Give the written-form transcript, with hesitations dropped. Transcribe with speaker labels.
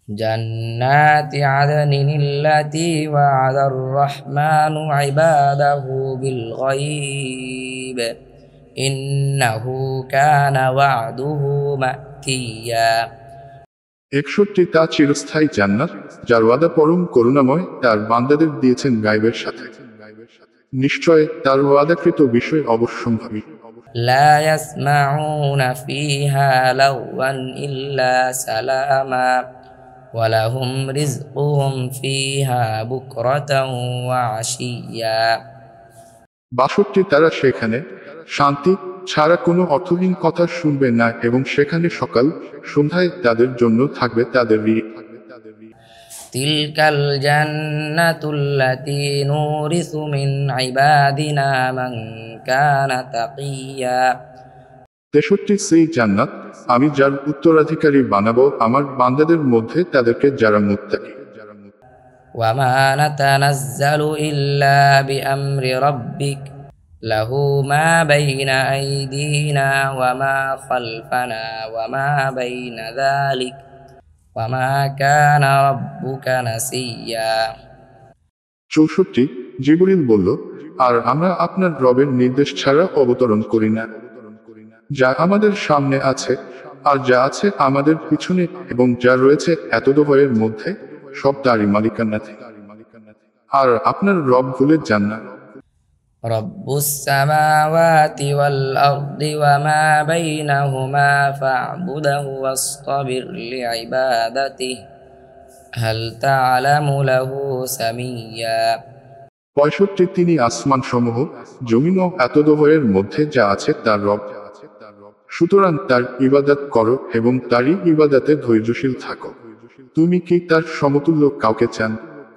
Speaker 1: جنات عدن التي وعد الرحمن عباده بالغيب إنه كان وعده مأتيا
Speaker 2: 61 তা চিরস্থায়ী জান্নাত যার ওয়াদা পরম করুণাময় তার বান্দাদের দিয়েছেন গায়বের সাথে। নিশ্চয় তার ওয়াদাকৃত বিষয় অবশ্যম্ভাবী।
Speaker 1: لا يسمعون فيها لغوا إلا سلاما ولهم رزقهم فيها بكرة وعشيا
Speaker 2: 62 তারা সেখানে শান্তি ছাড়া কোনো অর্থহীন কথা শুনবে না এবং সেখানে সকাল সন্ধ্যায় তাদের জন্য থাকবে তাদের রিজিক।
Speaker 1: تلك الجنة التي نورث من عبادنا من كان تقيا
Speaker 2: 63 সেই জান্নাত আমি যার উত্তরাধিকারী বানাবো আমার বান্দাদের মধ্যে তাদেরকে যারা মুত্তাকি।
Speaker 1: وما نتنزل إلا بأمر ربك له ما بين أيدينا وما خلفنا وما بين ذلك وما كان ربك نسيا
Speaker 2: 64 জিবরিল বলল, আর আমরা আপনার রবের নির্দেশ ছাড়া অবতরণ করি না। যা আমাদের সামনে আছে আর যা আছে আমাদের পিছনে এবং যা রয়েছে এতদভয়ের মধ্যে সব তারই মালিকানাতে। আর আপনার রব ভুলে যান না।
Speaker 1: رب السماوات والأرض وما بينهما فاعبده واصطبر لعبادته هل تعلم له سميا
Speaker 2: 65 তিনি আসমান সমূহ জমিন ও এতদভয়ের মধ্যে যা আছে তার রব, সুতরাং তার ইবাদত করো এবং তারই ইবাদতে ধৈর্যশীল থাকো। তুমি কি তার সমতুল্য কাউকে চান?